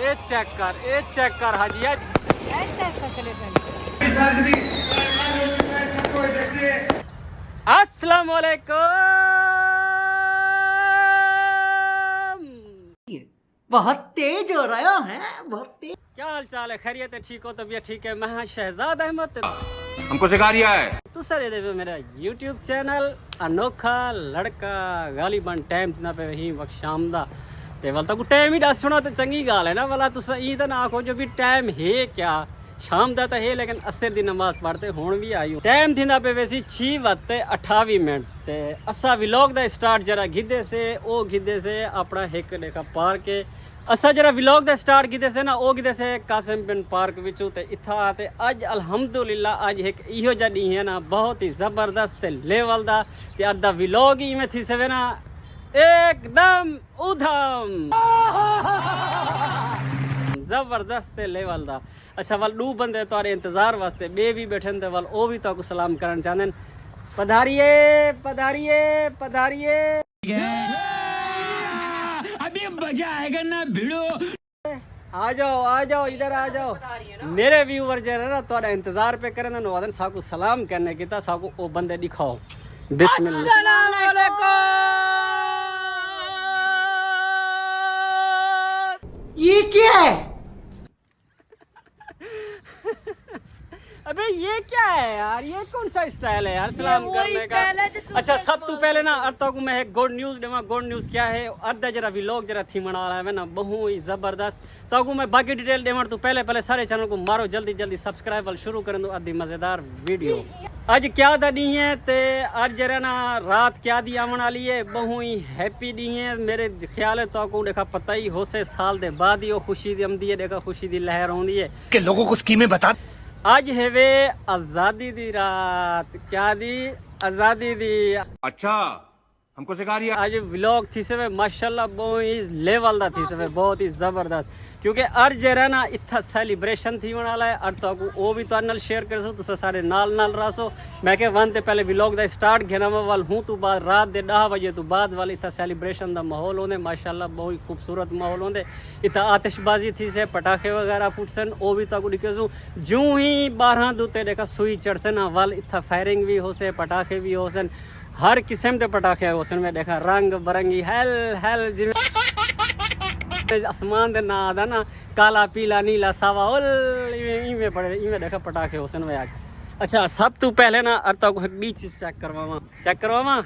ए check कर हाजिया ऐसा ऐसा चले चले। अस्सलाम वालेकुम। बहुत तेज हो रहा है, बहुत तेज। क्या हाल चाल है? खैरियत है? ठीक हो? तबीयत ठीक है? मैं हाँ शहजाद अहमद हमको सिखा रिया है तू सारे देवे मेरा YouTube चैनल अनोखा लड़का गालिबन टाइम ना पे ही वक्त शाम दा ते वाल तक टाइम ही दस सुना तो चंगी गाल है ना वाला तुस ई तो ना आखो जो भी टाइम है क्या शाम दा तो है लेकिन असर दी नमाज पढ़ते हुण भी आई टाइम थींदा पे वैसी 6:28 ते असा व्लॉग दा स्टार्ट जरा गिद्धे से ओ गिद्धे से अपना एक देखा पार के असा जरा व्लॉग दा स्टार्ट गिद्धे से ना ओ गिद्धे से कासिम बिन पार्क विचों ते इथा ते अज अल्हम्दुलिल्लाह अज एक इहो जा डी है ना बहुत ही जबरदस्त लेवल दा ते अज दा व्लॉग ही में थी सवे ना एकदम उधम जबरदस्त लेवल दा। अच्छा वाल दो बंदे तुम्हारे इंतजार वास्ते बे भी बैठे थे वाल ओ भी तो सलाम करना चाहते पधारिए पधारिए पधारिए अभी मजा आएगा ना भिड़ो। आ जाओ इधर आ जाओ मेरे व्यूवर जो है ना थोड़ा इंतजार पे करें ना वादन साकू सलाम करने की था साकू ओ बंदे दिखाओ बिस्मिल्लाह। ये क्या है? अबे ये क्या है यार? ये कौन सा स्टाइल है यार सलाम करने का? अच्छा सब तो पहले ना अर्ता को मैं एक गुड न्यूज़ देवा। गुड न्यूज़ क्या है? अर्धा जरा व्लॉग जरा थी मना रहा है ना बहुत ही जबरदस्त। तो को मैं बाकी डिटेल देवन तो पहले सारे चैनल को मारो जल्दी सब्सक्राइब शुरू कर दो अद्धी मजेदार वीडियो। आज क्या दा डी है ते आज जरा ना रात क्या दी आवन वाली है बहुत ही हैप्पी डी है मेरे ख्याल है तो को देखा पता ही हो से साल दे बाद ही खुशी दी आमदी है देखा खुशी दी लहर आउंदी है कि लोगों को स्कीमें बता। आज है वे आजादी दी रात। क्या दी? आजादी दी। अच्छा हमको सिखा रिया आज व्लॉग थी से माशाल्लाह बहुत ही लेवल दा थी से बहुत ही जबरदस्त क्योंकि अर जरा ना इतना सेलिब्रेशन थी वाला है अर तो वो भी तो नाल शेयर कर सो तुस सारे नाल रहो। मैं के वन ते पहले व्लॉग दा स्टार्ट घेना वाल हूँ तो बाद रात दे 10 बजे तो बाद वाल इतना सेलिब्रेशन दा माहौल होंदे माशाल्लाह बहुत ही खूबसूरत माहौल होंदे। इतना आतिशबाजी थी से पटाखे वगैरह फुटसन वो भी तो दिखे जूं ही 12 दूते देखा सुई चढ़सन वाल इतना फायरिंग भी हो से पटाखे भी हो सन हर किस्म के पटाखे हो सन में देखा रंग बरंगी हेल जिमें आसमान दे ना दा ना काला पीला नीला सावा इवें पड़े इवें देखा पटाखे हो सन में आज। अच्छा सब तो पहले ना अर्ता को एक चीज चेक करवावा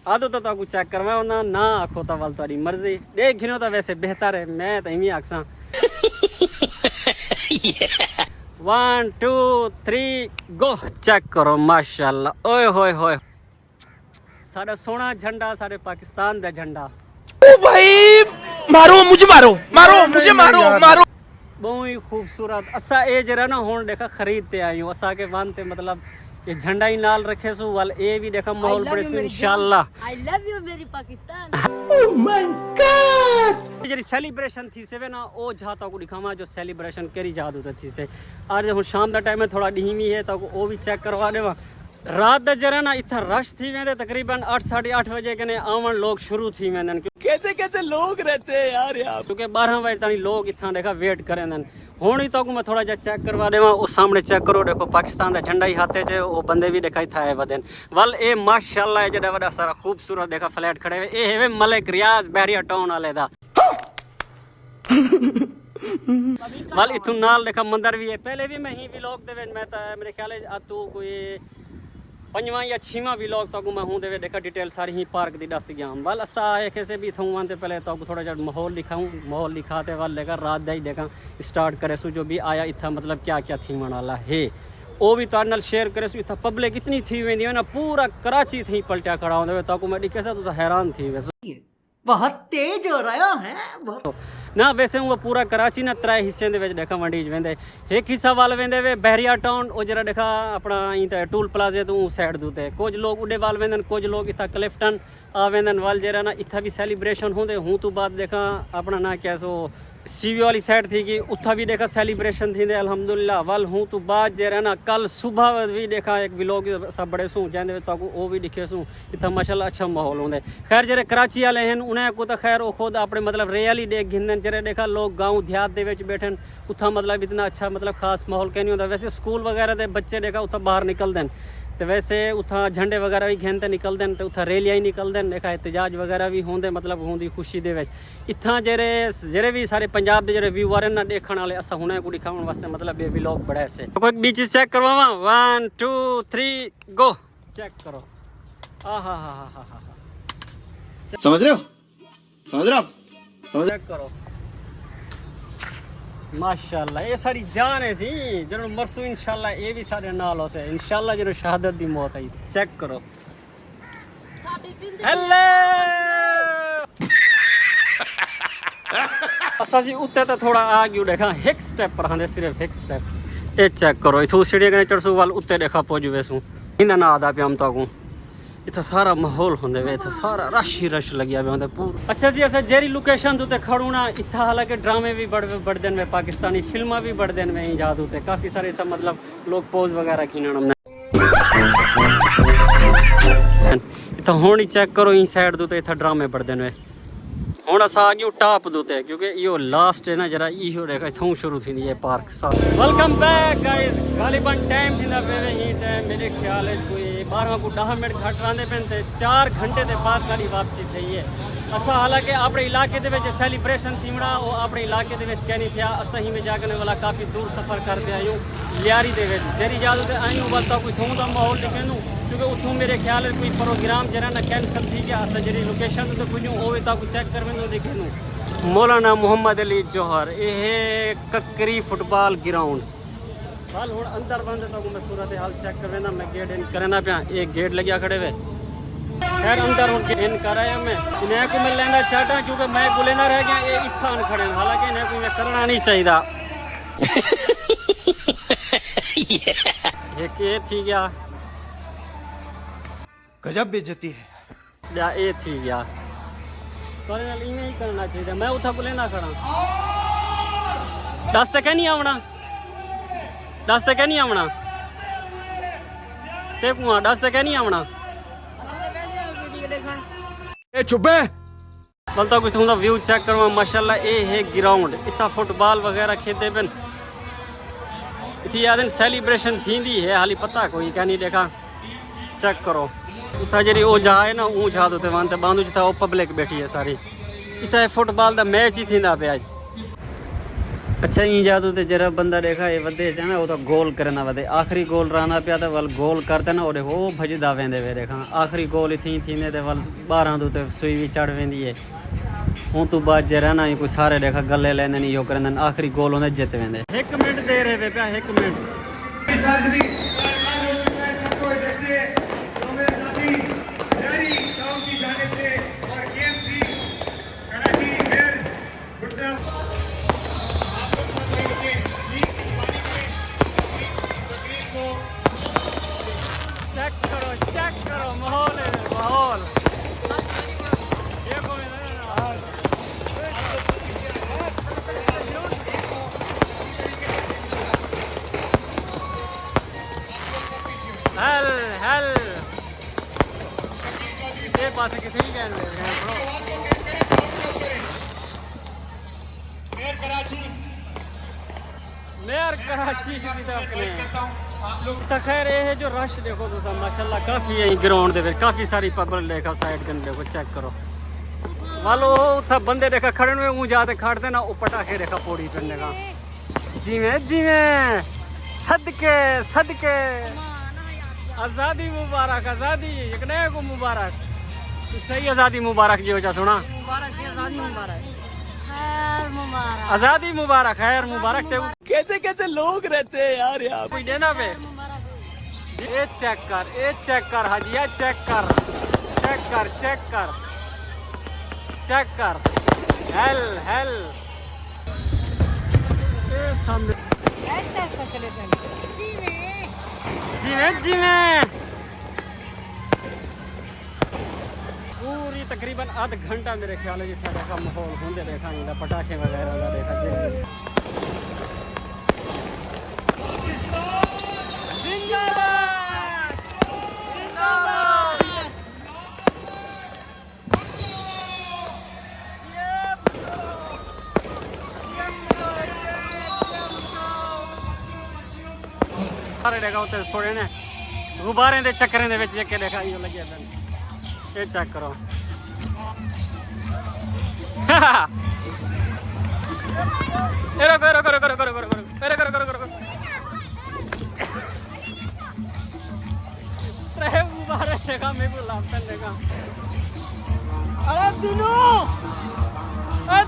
आदो तो ताकू चेक करवाओ ना आखो तो वाल तुम्हारी मर्जी देख घिनो तो वैसे बेहतर है मैं तो इवें आखसा 1 2 3 गो चेक करो माशाल्लाह ओए होए होए सारा सोना झंडा सारे पाकिस्तान दा झंडा। ओ भाई मारो मुझे मारो मुझे मारो बहुत ही खूबसूरत असा ए जरा ना हुन देखा खरीदते आई हूं असा के बनते मतलब ये झंडा ही नाल रखे सो वाल ए भी देखा माहौल बड़े सो इंशाल्लाह। आई लव यू मेरी Pakistan. Oh my God zari celebration थी से ना ओ जाता को दिखावा जो सेलिब्रेशन करी जादू थी से आज हम शाम दा टाइम में थोड़ा डीमी है तो ओ भी चेक करवा देवा। रात दा जरा ना इतना रश थी वेंदे तकरीबन 8 साढ़े 8 बजे कने आवन लोग शुरू थी वेंदन कैसे लोग रहते हैं यार यहाँ क्योंकि 12 बजे तक लोग इतना देखा वेट करेंदन हुण ही तो मैं थोड़ा जा चेक करवा देवा। उस सामने चेक करो देखो पाकिस्तान दा झंडा ही हाथे च वो बंदे भी देखा था वदन वल ए माशाल्लाह ए जड़ा बड़ा सारा खूबसूरत देखा फ्लैट खड़े हुए ए है मलिक रियाज बहरिया टाउन वाले दा वल इथु नाल देखा मंदिर भी है पहले भी मैं ही व्लॉग दे मैं मेरे ख्याल है तू कोई 5वां या 6वां व्लॉग तक मैं हूँ देवे देखा डिटेल सारी ही पार्क दी दस गया वाल असा आए कैसे भी थूँ वहाँ पहले तो थोड़ा जा माहौल लिखाते वाल देखा रात दा ही देखा स्टार्ट करे सो जो भी आया इतना मतलब क्या थी वाला है वो भी तो नाल शेयर करे सो इतना पब्लिक इतनी थी वेंदी है ना पूरा कराची थी पलटिया खड़ा होंदे तो मैं कैसे तो हैरान थी वैसे बहुत तेज हो रहा है बहुत ना वैसे वो पूरा कराची ना 3 हिस्से दे देखा वंडी वेंदे एक हिस्सा वाल वेंदे वे बहरिया टाउन वो जरा देखा अपना ई टूल प्लाजे तो साइड दूते कुछ लोग उडे वाल वेंदन कुछ लोग इतना क्लिफ्टन आ वेंदन वाल जरा ना इतना भी सेलिब्रेशन होंदे हूँ तो बाद देखा अपना ना क्या सो सीवी वाली साइड थी कि उथा भी देखा सेलिब्रेशन थी अल्हम्दुलिल्लाह। वल हूँ तो बाद जे रहना कल सुबह भी देखा एक व्लॉग सब बड़े सूँ जैसे तक वो भी दिखे सूँ इतना माशाल्लाह अच्छा माहौल होंगे। खैर जरे कराची वाले हैं उन्हें को तो खैर वो खुद अपने मतलब रियल ही देख गिंदन जरे देखा लोग गाँव देहात दे विच बैठन उथा मतलब इतना अच्छा मतलब खास माहौल कहीं नहीं होता। वैसे स्कूल वगैरह के बच्चे देखा उथा बाहर निकल दें तो वैसे उथा झंडे वगैरह भी घेनते निकल दें तो उथा रैलियाँ ही निकल दें देखा एहतजाज वगैरह भी होंगे मतलब होंगी खुशी दे विच। इतना जेरे भी सारे पंजाब के जेरे व्यूअर हैं ना देखने वाले असा हुने को दिखाने वास्ते मतलब ये व्लॉग बड़ा ऐसे कोई बीचेस चेक करवावा 1 2 3 गो चेक करो। आहा हा हा हा हा समझ रहे हो आप समझ चेक करो माशाल्लाह ये सारी जान है सी जनो मरसू इंशाल्लाह ये भी सारे नाल हो से इंशाल्लाह जनो शहादत दी मौत आई चेक करो। हेलो असा जी उत्ते तो थोड़ा आ गयो देखा एक स्टेप पर हां सिर्फ एक स्टेप ये चेक करो इथु सीढ़ी कने चढ़सू वाल उत्ते देखा पहुंच वेसू इंदा ना आदा पे हम ताकू इतना सारा माहौल होंदे वे इतना सारा रश ही रश लगिया वे होंदे पूरा। अच्छा जी असा जेरी लोकेशन ते खड़ू ना इतना हालांकि ड्रामे भी बढ़ देन में पाकिस्तानी फिल्मा भी बढ़ देन में इजाद होते काफी सारे इतना मतलब लोग पोज वगैरह की हमने इतना हुण ही चेक करो ई साइड दूते इतना ड्रामे बढ़ देन में हुण असा आ गयो टॉप दूते क्योंकि यो लास्ट है ना जरा इहो देखा इथों शुरू थी ये पार्क सा। वेलकम बैक गाइस गालिबन टाइम थींदा पे ही टाइम मेरे ख्याल है कोई 12 को 10 मिनट घट रहंदे पेन ते 4 घंटे के बाद सारी वापसी थी है। असा हालांकि अपने इलाके दे विच सेलिब्रेशन थीवड़ा वो अपने इलाके दे विच कहनी थिया असा ही में जाने वाला काफ़ी दूर सफ़र करते आयूँ लियारी दे विच जेरी जादू ते आयूँ बता कोई थों दा माहौल दिखेनू क्योंकि उतों मेरे ख्याल है कोई प्रोग्राम जरा ना कैंसल थी गया असा जी लोकेशन तो पुजूँ वो तक चेक कर दिखेनू मौलाना मोहम्मद अली जौहर ये ककरी फुटबॉल ग्राउंड हाल हूँ अंदर बंद तो मैं सूरत हाल चेक कर वेंदा मैं गेट इन करना पिया एक गेट लगिया खड़े वे खैर अंदर हूँ इन कराया मैं इन्हें को मैं लेना चाहता क्योंकि मैं को लेना रह गया ये इत्थान खड़े हालांकि इन्हें को मैं करना नहीं चाहिए एक ये थी गया गजब बेइज्जती है या ये थी गया तो इन्हें ही करना चाहिए मैं उठा को लेना खड़ा दस तक नहीं आवना 10 तक नहीं आवना ते कुआं 10 तक नहीं आवना ए चुप है बोलता कुछ थोड़ा व्यू चेक करो माशाल्लाह ये है ग्राउंड इतना फुटबॉल वगैरह खेलते पेन इतनी याद सेलिब्रेशन थी है हाली पता कोई क्या नहीं देखा चेक करो उतना जी वो जा है ना ऊँ जा तो वहाँ बांधू जिता वो पब्लिक बैठी है सारी इतना फुटबॉल का मैच ही थी पे आज। अच्छा ई जादू तो जरा बंदा देखा ये वधे ना वो तो गोल करना वधे आखिरी गोल रहना पिया तो वल गोल करते ना और वो भजदा वेंदे वे देखा आखिरी गोल थी थींदे ते वल 12 दूते सुई भी चढ़ वेंदी है हूँ तो बाद जे रहना कोई सारे देखा गले लेने नहीं यो करंदन आखिरी गोल होंदे जित वेंदे 1 मिनट दे रहे वे पिया 1 मिनट चेक करो माहौल है माहौल हेल हेल ये पास किसी भी कहने दे रहे हैं ब्रो मेयर कराची की तरफ में खैर ये है जो रश देखो तो माशाल्लाह काफ़ी है ग्राउंड दे काफ़ी सारी पब्लिक देखा साइड कन देखो चेक करो वालो था बंदे देखा खड़े में ऊँ जाते खड़ते ना वो पटाखे देखा पौड़ी करने का जिमें सदके सदके आज़ादी मुबारक आज़ादी एक नए को मुबारक सही आज़ादी मुबारक जी हो जा सुना आज़ादी मुबारक आज़ादी मुबारक खैर मुबारक थे कैसे कैसे लोग रहते हैं यार यहाँ कोई देना पे ये चेक कर हाजिया चेक कर हेल हेल ऐसा चले जी में पूरी तकरीबन आध घंटा मेरे ख्याल है जितना देखा माहौल होंगे देखा इनका पटाखे वगैरह का देखा सारे देखा उत्ते थोड़े ने गुब्बारे दे चक्करें दे विच जेके देखा इयो लगे पैन ये चेक करो करो करो करो करो करो करो करो करो करो करो रे गुब्बारे देखा मेरे को लापन देखा अरे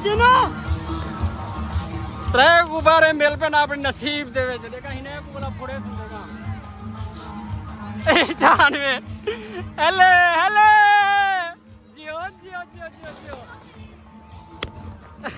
दिनो त्रे गुब्बारे मेल पे ना अपने नसीब दे विच देखा इने को बोला फोड़े सुनेगा ए जान में हेले हेले जियो जियो जियो जियो जियो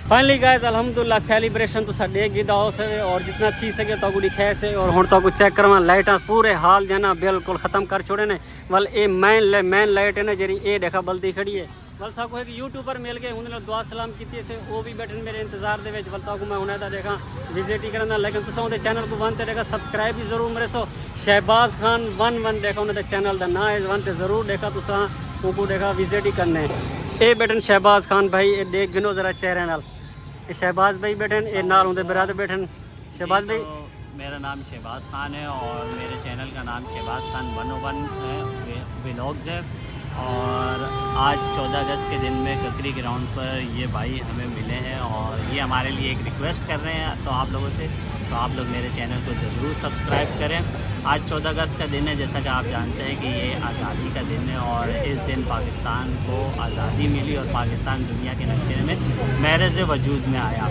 फाइनली गाइस अल्हम्दुलिल्लाह सेलिब्रेशन तो साडे गिदाओ से और जितना थी सके तो गुडी खे से और हुन तो को चेक करवा लाइटां पूरे हाल जना बिल्कुल खत्म कर छोड़े ने वल ए मेन लाइट है ना जरी ए देखा बलती खड़ी है वल सा को एक यूट्यूबर मिल गए उन्होंने दुआ सलाम कीती से वो भी बैठे मेरे इंतजार दे विच वल तो को मैं हुने दा देखा विजिट ही करना लेकिन तुसा उनके चैनल को वन ते देखा सब्सक्राइब भी जरूर मेरे सो शहबाज खान 11 देखा उन्होंने चैनल दा ना है वन ते जरूर देखा तुसा को देखा विजिट ही करने ए बैठन शहबाज खान भाई ए देख गिनो जरा चेहरे नाल ए शहबाज भाई बैठन ए नाल उनके बिरादर बैठन शहबाज भाई मेरा नाम शहबाज खान है और मेरे चैनल का नाम शहबाज खान 101 है व्लॉग्स है और आज 14 अगस्त के दिन में ककरी ग्राउंड पर ये भाई हमें मिले हैं और ये हमारे लिए एक रिक्वेस्ट कर रहे हैं तो आप लोगों से तो आप लोग मेरे चैनल को ज़रूर सब्सक्राइब करें। आज 14 अगस्त का दिन है जैसा कि आप जानते हैं कि ये आज़ादी का दिन है और इस दिन पाकिस्तान को आज़ादी मिली और पाकिस्तान दुनिया के नक्शे में महरज़ वजूद में आया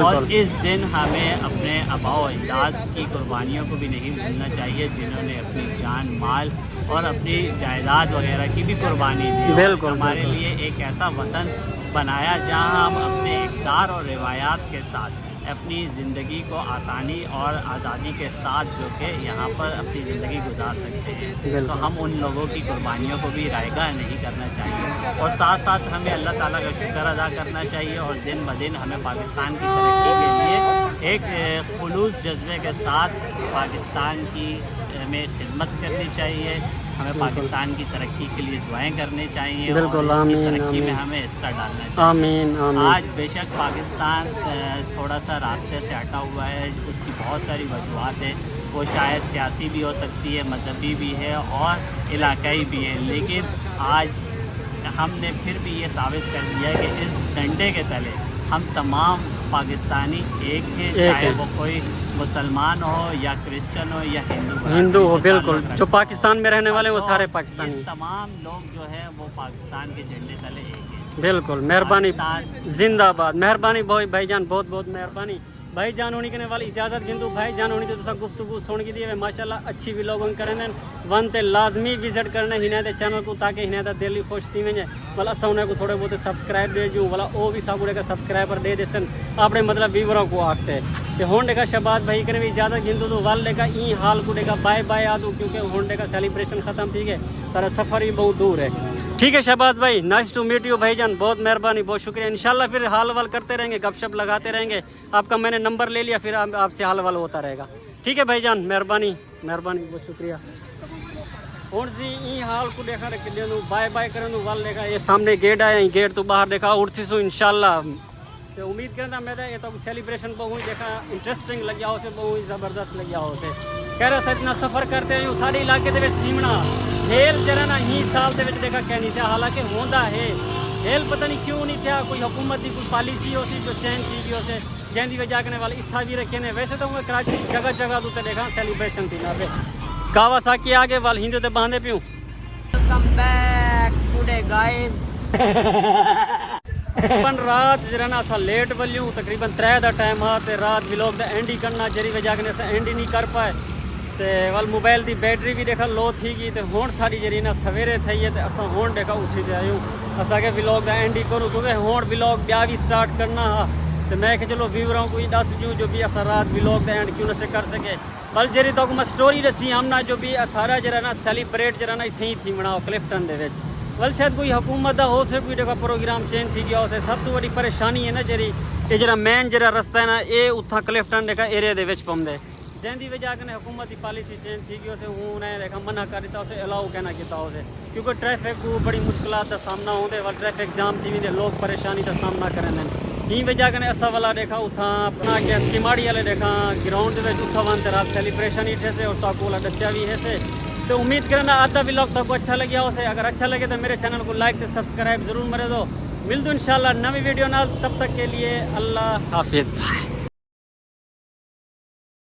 और इस दिन हमें अपने आबाओ अजदाद की कुर्बानियों को भी नहीं भूलना चाहिए जिन्होंने अपनी जान माल और अपनी जायदाद वगैरह की भी कुर्बानी दी और हमारे लिए एक ऐसा वतन बनाया जहां हम अपने इक़्तिदार और रिवायात के साथ अपनी ज़िंदगी को आसानी और आज़ादी के साथ जो कि यहाँ पर अपनी ज़िंदगी गुजार सकते हैं। तो हम उन लोगों की कुर्बानियों को भी रायगाह नहीं करना चाहिए और साथ साथ हमें अल्लाह ताला का शुक्र अदा करना चाहिए और दिन ब दिन हमें पाकिस्तान की तरक्की के लिए एक खुलूस जज्बे के साथ पाकिस्तान की में खिदमत करनी चाहिए। हमें पाकिस्तान की तरक्की के लिए दुआएं करनी चाहिए और इसकी तरक्की में हमें हिस्सा डालना चाहिए। आमीन आमीन। आज बेशक पाकिस्तान थोड़ा सा रास्ते से हटा हुआ है, उसकी बहुत सारी वजूहत है, वो शायद सियासी भी हो सकती है, मजहबी भी है और इलाकाई भी है, लेकिन आज हमने फिर भी ये साबित कर दिया कि इस झंडे के तले हम तमाम पाकिस्तानी एक हैं, चाहे वो कोई मुसलमान हो या क्रिश्चियन हो या हिंदू हो। बिल्कुल, जो पाकिस्तान में रहने वाले वो सारे पाकिस्तानी तमाम लोग जो है वो पाकिस्तान के झंडे तले एक हैं। बिल्कुल, मेहरबानी, जिंदाबाद, मेहरबानी भाईजान, बहुत बहुत मेहरबानी भाईजान होने के वाली इजाज़त गिंदू भाईजान होनी तो गुफ्तगू सुन की दी माशाल्लाह अच्छी भी लोगों करें वन ते लाजमी विजिट करने हिने दे चैनल को ताकि हिने दा दिल खुश थी वजे भला अस उन्हें को थोड़े बहुत सब्सक्राइब दे जूँ भला वो भी सागुड़े का सब्सक्राइबर दे देसन अपने मतलब व्यूवरों को आखते तो हों देखा शहबाज भाई कने भी इजाज़त गिंदू तो वाल देखा ई हाल को देखा बाय बाय आदू क्योंकि हों देखा सेलिब्रेशन ख़त्म थी गए सारा सफ़र भी बहुत दूर है। ठीक है शहबाज भाई, नाइस टू मीट यू भाईजान, बहुत मेहरबानी, बहुत शुक्रिया। इंशाल्लाह फिर हाल वाल करते रहेंगे, गपशप लगाते रहेंगे। आपका मैंने नंबर ले लिया, फिर आपसे हाल वाल होता रहेगा। ठीक है भाईजान, मेहरबानी मेहरबानी, बहुत शुक्रिया। और जी ई हाल को देखा रखे बाय बाय करें वाल देखा ये सामने गेट आया, गेट तो बाहर देखा उठती सो इंशाल्लाह तो उम्मीद करना मैं ये तो सेलिब्रेशन बहुत देखा इंटरेस्टिंग लग्या हो से बहुत ज़बरदस्त लग्या हो से कह रहा था इतना सफ़र करते हैं सारे इलाके के सीमना हेल जरा ना ही साल के देखा कह नहीं था, हालांकि होंदा है हेल पता नहीं क्यों नहीं था, कोई हुकूमत की कोई पॉलिसी हो सी जो चेंज की गई हो से जैसी वजह करने वाले इतना भी रखे ने। वैसे तो मैं कराची जगह जगह तो देखा सेलिब्रेशन थी ना पे कावासाकी आगे वाल हिंदू ते बांधे पियूँ। Welcome back today guys. रात जरा ना असा लेट वल्यूं तकरीबन 3 का टाइम हा ते रात व्लॉग दा एंड ही करना जरी वजह कने असा एंड ही नहीं कर पाए ते वल मोबाइल दी बैटरी भी देखा लो थी गई ते हुण सारी जरी ना सवेरे थई है ते असा हुण देखा उठी ते आयूं असा के व्लॉग दा एंड ही करूं क्योंकि हुण व्लॉग ब्या भी स्टार्ट करना हा ते मैं कि चलो व्यूअरों को दस दूँ जो भी असा रात व्लॉग दा एंड क्यों न से कर सके बल जरी तो मैं स्टोरी दसी हमना जो भी सारा जरा ना सेलिब्रेट जरा ना इत्थे ही थी मनाओ क्लिफ्टन दे विच वल शायद कोई हुकूमत दा हो से कोई जगह प्रोग्राम चेंज थी गया हो से सब तो बड़ी परेशानी है ना जरी ये जरा मेन जरा रास्ता है ना ये उत्था क्लिफ्टन देखा एरिया दे विच पौंदे जिंदी वजह कने हुकूमत की पॉलिसी चेंज थी गई से हूँ उन्हें देखा मना कर दिता उसे अलाउ कहना किया उसे क्योंकि ट्रैफिक को बड़ी मुश्किलात का सामना होंदे वल ट्रैफिक जाम थी वेंदे लोग परेशानी का सामना करेंदे ही वजह कने असा वाला देखा उथा अपना के स्कीमाड़ी वाले देखा ग्राउंड दे विच उथा वन रात सेलिब्रेशन ही थे से और ताको वाला दस्या भी है से तो उम्मीद करना आधा व्लॉग तक अच्छा लगे उसे अगर अच्छा लगे तो मेरे चैनल को लाइक तो सब्सक्राइब जरूर मरे दो मिल दो इंशाल्लाह नवी वीडियो नाल तब तक के लिए अल्लाह हाफिज़।